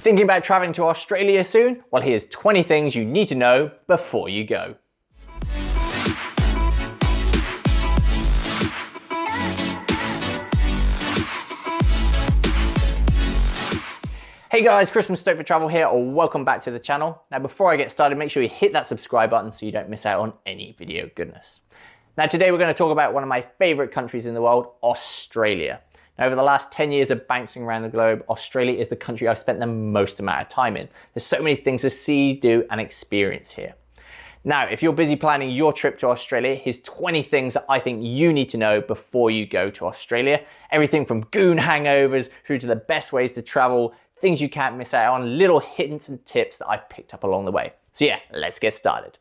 Thinking about traveling to Australia soon? Well, here's 20 things you need to know before you go. Hey guys, Chris from Stoked for Travel here, or welcome back to the channel. Now before I get started, make sure you hit that subscribe button so you don't miss out on any video goodness. Now today we're going to talk about one of my favorite countries in the world, Australia. Now, over the last 10 years of bouncing around the globe, Australia is the country I've spent the most amount of time in. There's so many things to see, do, and experience here. Now, if you're busy planning your trip to Australia, here's 20 things that I think you need to know before you go to Australia. Everything from GOON hangovers through to the best ways to travel, things you can't miss out on, little hints and tips that I've picked up along the way. So yeah, let's get started.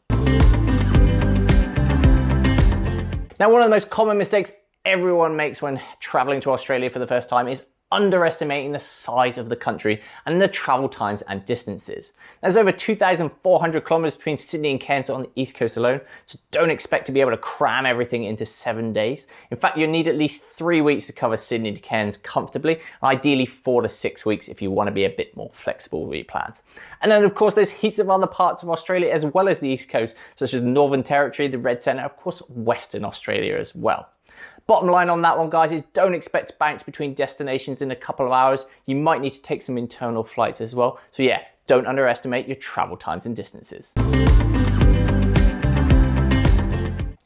Now, one of the most common mistakes everyone makes when traveling to Australia for the first time is underestimating the size of the country and the travel times and distances. There's over 2,400 kilometers between Sydney and Cairns on the east coast alone, so don't expect to be able to cram everything into 7 days. In fact, you'll need at least 3 weeks to cover Sydney to Cairns comfortably, ideally 4 to 6 weeks if you want to be a bit more flexible with your plans. And then of course there's heaps of other parts of Australia as well as the east coast, such as Northern Territory, the Red Centre, and of course Western Australia as well. Bottom line on that one, guys, is don't expect to bounce between destinations in a couple of hours. You might need to take some internal flights as well. So yeah, don't underestimate your travel times and distances.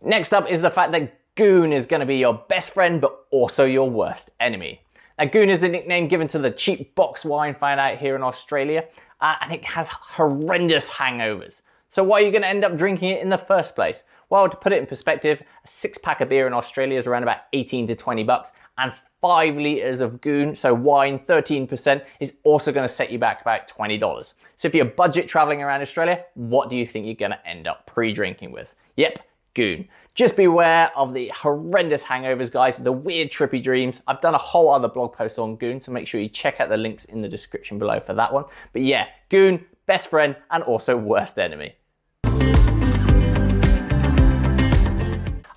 Next up is the fact that GOON is going to be your best friend, but also your worst enemy. Now, GOON is the nickname given to the cheap box wine found out here in Australia, and it has horrendous hangovers. So why are you going to end up drinking it in the first place? Well, to put it in perspective, a 6-pack of beer in Australia is around about 18 to 20 bucks, and 5 litres of GOON, so wine, 13%, is also going to set you back about $20. So if you're budget traveling around Australia, what do you think you're going to end up pre-drinking with? Yep, GOON. Just beware of the horrendous hangovers, guys, the weird trippy dreams. I've done a whole other blog post on GOON, so make sure you check out the links in the description below for that one. But yeah, GOON, best friend and also worst enemy.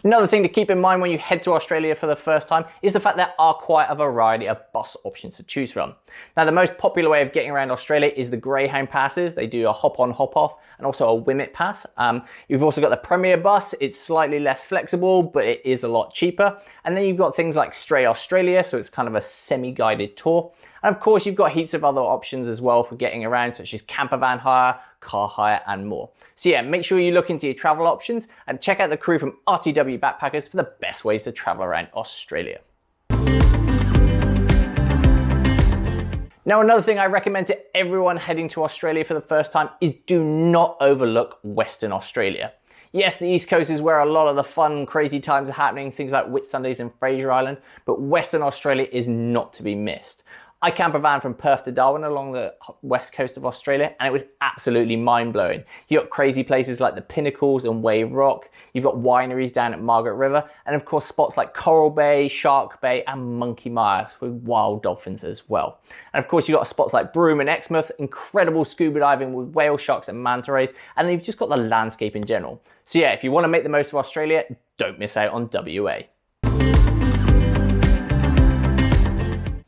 Another thing to keep in mind when you head to Australia for the first time is the fact there are quite a variety of bus options to choose from. Now, the most popular way of getting around Australia is the Greyhound passes. They do a hop-on, hop-off, and also a Wimmet pass. You've also got the Premier bus. It's slightly less flexible, but it is a lot cheaper. And then you've got things like Stray Australia, so it's kind of a semi-guided tour. And of course, you've got heaps of other options as well for getting around, such as camper van hire, car hire, and more. So yeah, make sure you look into your travel options and check out the crew from RTW Backpackers for the best ways to travel around Australia. Now, another thing I recommend to everyone heading to Australia for the first time is do not overlook Western Australia. Yes, the East Coast is where a lot of the fun, crazy times are happening, things like Whitsundays and Fraser Island, but Western Australia is not to be missed. I camper van from Perth to Darwin along the west coast of Australia, and it was absolutely mind-blowing. You've got crazy places like the Pinnacles and Wave Rock, you've got wineries down at Margaret River, and of course spots like Coral Bay, Shark Bay, and Monkey Mire with wild dolphins as well. And of course you've got spots like Broome and Exmouth, incredible scuba diving with whale sharks and manta rays, and then you've just got the landscape in general. So yeah, if you want to make the most of Australia, don't miss out on WA.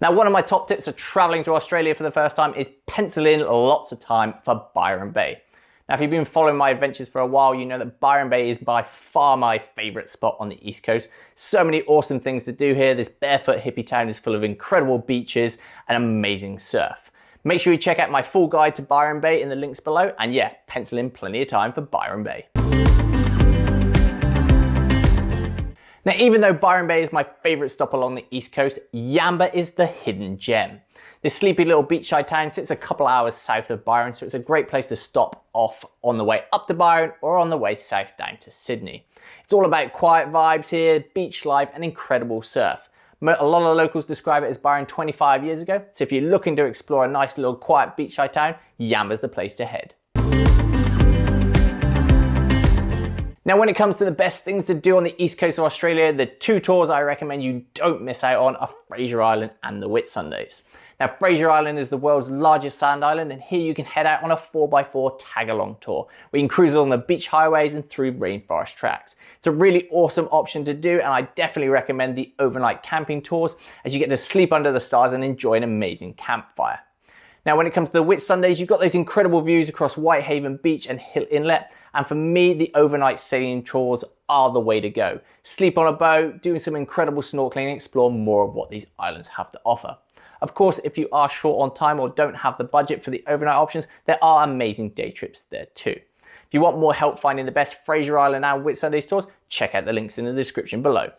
Now, one of my top tips for traveling to Australia for the first time is pencil in lots of time for Byron Bay. Now, if you've been following my adventures for a while, you know that Byron Bay is by far my favorite spot on the East Coast. So many awesome things to do here. This barefoot hippie town is full of incredible beaches and amazing surf. Make sure you check out my full guide to Byron Bay in the links below. And yeah, pencil in plenty of time for Byron Bay. Now, even though Byron Bay is my favorite stop along the East Coast, Yamba is the hidden gem. This sleepy little beachside town sits a couple hours south of Byron, so it's a great place to stop off on the way up to Byron or on the way south down to Sydney. It's all about quiet vibes here, beach life, and incredible surf. A lot of locals describe it as Byron 25 years ago, so if you're looking to explore a nice little quiet beachside town, Yamba's the place to head. Now, when it comes to the best things to do on the east coast of Australia, the two tours I recommend you don't miss out on are Fraser Island and the Whitsundays. Now, Fraser Island is the world's largest sand island, and here you can head out on a 4x4 tag-along tour. We can cruise along the beach highways and through rainforest tracks. It's a really awesome option to do, and I definitely recommend the overnight camping tours, as you get to sleep under the stars and enjoy an amazing campfire. Now, when it comes to the Whitsundays, you've got those incredible views across Whitehaven Beach and Hill Inlet. And for me, the overnight sailing tours are the way to go. Sleep on a boat, doing some incredible snorkeling, and explore more of what these islands have to offer. Of course, if you are short on time or don't have the budget for the overnight options, there are amazing day trips there too. If you want more help finding the best Fraser Island and Whitsundays tours, check out the links in the description below.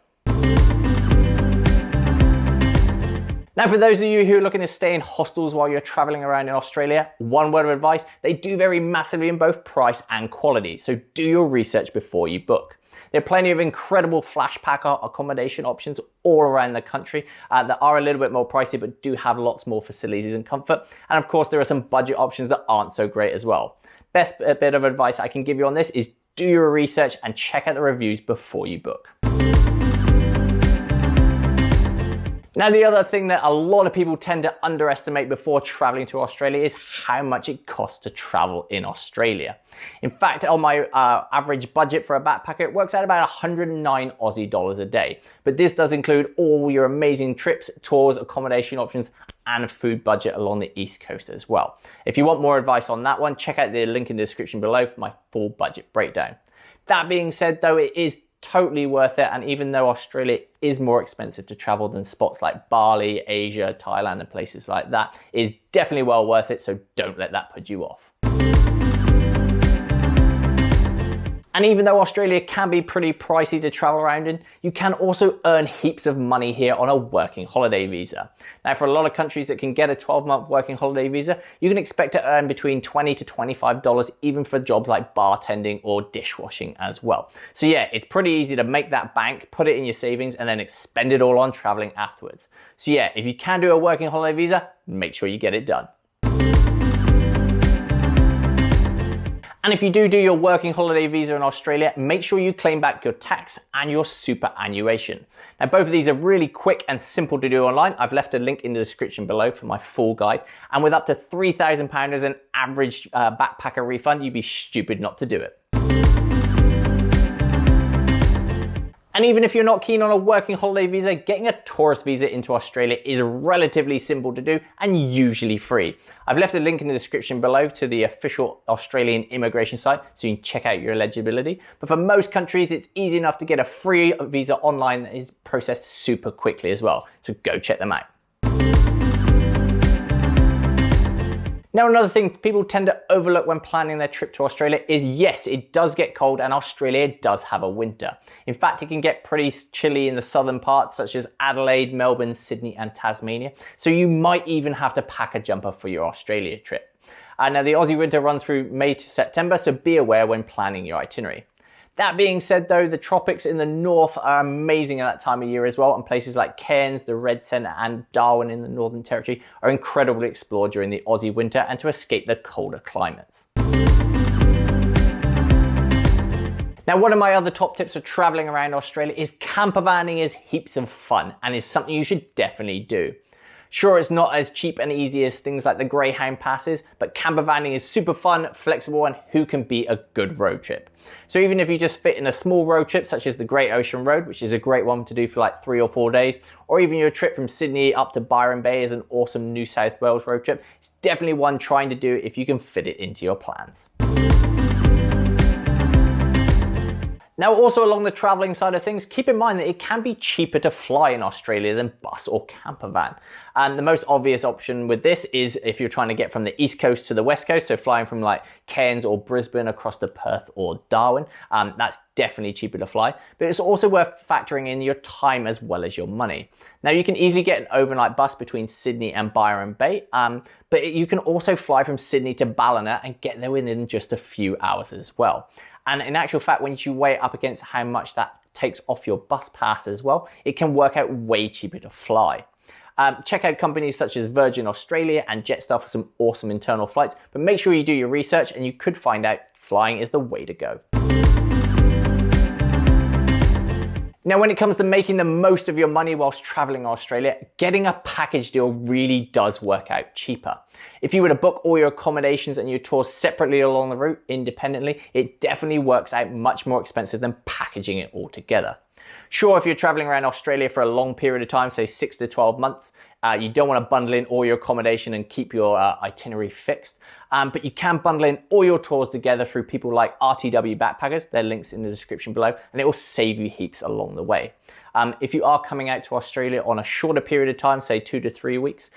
Now, for those of you who are looking to stay in hostels while you're traveling around in Australia, one word of advice: they do vary massively in both price and quality, so do your research before you book. There are plenty of incredible flash packer accommodation options all around the country that are a little bit more pricey but do have lots more facilities and comfort. And of course, there are some budget options that aren't so great as well. Best bit of advice I can give you on this is do your research and check out the reviews before you book. Now, the other thing that a lot of people tend to underestimate before traveling to Australia is how much it costs to travel in Australia. In fact, on my average budget for a backpacker, it works out about 109 Aussie dollars a day. But this does include all your amazing trips, tours, accommodation options, and food budget along the East Coast as well. If you want more advice on that one, check out the link in the description below for my full budget breakdown. That being said, though, it is totally worth it, and even though Australia is more expensive to travel than spots like Bali, Asia, Thailand and places like that, it is definitely well worth it, so don't let that put you off. And even though Australia can be pretty pricey to travel around in, you can also earn heaps of money here on a working holiday visa. Now, for a lot of countries that can get a 12-month working holiday visa, you can expect to earn between $20 to $25 even for jobs like bartending or dishwashing as well. So yeah, it's pretty easy to make that bank, put it in your savings, and then expend it all on traveling afterwards. So yeah, if you can do a working holiday visa, make sure you get it done. And if you do your working holiday visa in Australia, make sure you claim back your tax and your superannuation. Now, both of these are really quick and simple to do online. I've left a link in the description below for my full guide. And with up to £3,000 as an average backpacker refund, you'd be stupid not to do it. And even if you're not keen on a working holiday visa, getting a tourist visa into Australia is relatively simple to do and usually free. I've left a link in the description below to the official Australian immigration site so you can check out your eligibility. But for most countries, it's easy enough to get a free visa online that is processed super quickly as well. So go check them out. Now, another thing people tend to overlook when planning their trip to Australia is, yes, it does get cold and Australia does have a winter. In fact, it can get pretty chilly in the southern parts such as Adelaide, Melbourne, Sydney and Tasmania. So you might even have to pack a jumper for your Australia trip. Now, the Aussie Winter runs through May to September, so be aware when planning your itinerary. That being said, though, the tropics in the north are amazing at that time of year as well, and places like Cairns, the Red Centre and Darwin in the Northern Territory are incredible to explore during the Aussie winter and to escape the colder climates. Now, one of my other top tips for travelling around Australia is camper vanning is heaps of fun and is something you should definitely do. Sure, it's not as cheap and easy as things like the Greyhound passes, but camper vanning is super fun, flexible, and who can beat a good road trip? So even if you just fit in a small road trip, such as the Great Ocean Road, which is a great one to do for like 3 or 4 days, or even your trip from Sydney up to Byron Bay is an awesome New South Wales road trip, it's definitely one trying to do if you can fit it into your plans. Now, also along the traveling side of things, keep in mind that it can be cheaper to fly in Australia than bus or camper van. And the most obvious option with this is if you're trying to get from the East Coast to the West Coast, so flying from like Cairns or Brisbane across to Perth or Darwin, that's definitely cheaper to fly. But it's also worth factoring in your time as well as your money. Now, you can easily get an overnight bus between Sydney and Byron Bay, but you can also fly from Sydney to Ballina and get there within just a few hours as well. And in actual fact, when you weigh it up against how much that takes off your bus pass as well, it can work out way cheaper to fly. Check out companies such as Virgin Australia and Jetstar for some awesome internal flights, but make sure you do your research and you could find out flying is the way to go. Now, when it comes to making the most of your money whilst traveling Australia, getting a package deal really does work out cheaper. If you were to book all your accommodations and your tours separately along the route independently, it definitely works out much more expensive than packaging it all together. Sure, if you're traveling around Australia for a long period of time, say 6 to 12 months, You don't want to bundle in all your accommodation and keep your itinerary fixed. But you can bundle in all your tours together through people like RTW Backpackers. Their links in the description below, and it will save you heaps along the way. If you are coming out to Australia on a shorter period of time, say 2 to 3 weeks,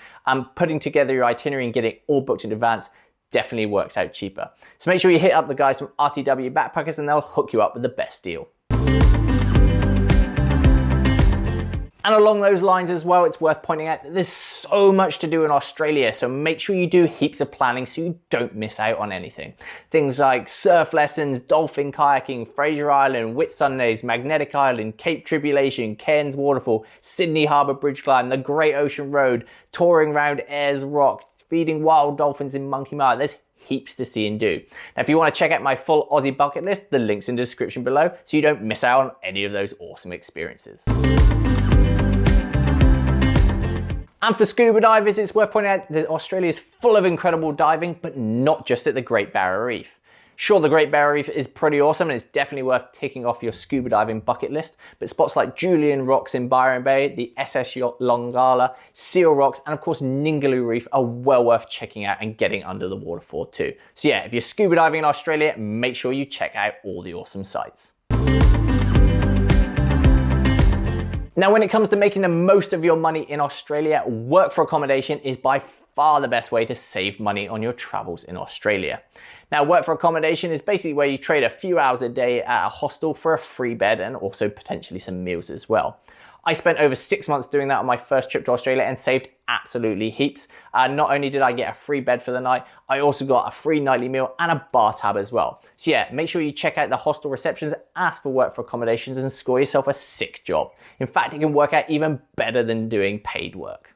putting together your itinerary and getting it all booked in advance definitely works out cheaper. So make sure you hit up the guys from RTW Backpackers and they'll hook you up with the best deal. And along those lines as well, it's worth pointing out that there's so much to do in Australia, so make sure you do heaps of planning so you don't miss out on anything. Things like surf lessons, dolphin kayaking, Fraser Island, Whitsundays, Magnetic Island, Cape Tribulation, Cairns Waterfall, Sydney Harbour Bridge Climb, the Great Ocean Road, touring round Ayers Rock, feeding wild dolphins in Monkey Mile. There's heaps to see and do. Now, if you want to check out my full Aussie bucket list, the link's in the description below so you don't miss out on any of those awesome experiences. And for scuba divers, it's worth pointing out that Australia is full of incredible diving, but not just at the Great Barrier Reef. Sure, the Great Barrier Reef is pretty awesome and it's definitely worth ticking off your scuba diving bucket list, but spots like Julian Rocks in Byron Bay, the SS Longala, Seal Rocks, and of course Ningaloo Reef are well worth checking out and getting under the water for too. So yeah, if you're scuba diving in Australia, make sure you check out all the awesome sites. Now, when it comes to making the most of your money in Australia, work for accommodation is by far the best way to save money on your travels in Australia. Now, work for accommodation is basically where you trade a few hours a day at a hostel for a free bed and also potentially some meals as well. I spent over 6 months doing that on my first trip to Australia and saved absolutely heaps. Not only did I get a free bed for the night, I also got a free nightly meal and a bar tab as well. So yeah, make sure you check out the hostel receptions, ask for work for accommodations and score yourself a sick job. In fact, it can work out even better than doing paid work.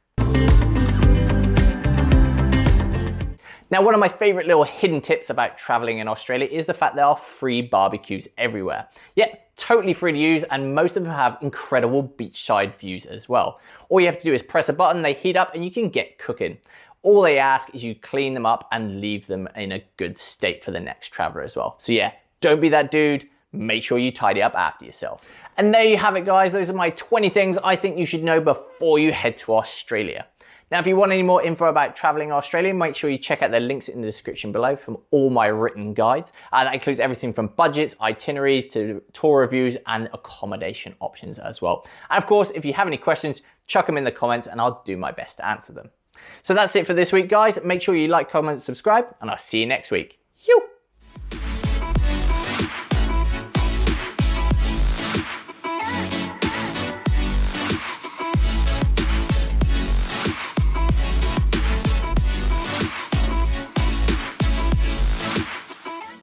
Now, one of my favorite little hidden tips about traveling in Australia is the fact there are free BBQs everywhere. Yet, totally free to use, and most of them have incredible beachside views as well. All you have to do is press a button, they heat up, and you can get cooking. All they ask is you clean them up and leave them in a good state for the next traveler as well. So yeah, don't be that dude, make sure you tidy up after yourself. And there you have it, guys. Those are my 20 things I think you should know before you head to Australia. Now, if you want any more info about traveling in Australia, make sure you check out the links in the description below from all my written guides. That includes everything from budgets, itineraries, to tour reviews and accommodation options as well. And of course, if you have any questions, chuck them in the comments and I'll do my best to answer them. So that's it for this week, guys. Make sure you like, comment, subscribe, and I'll see you next week. Yoo!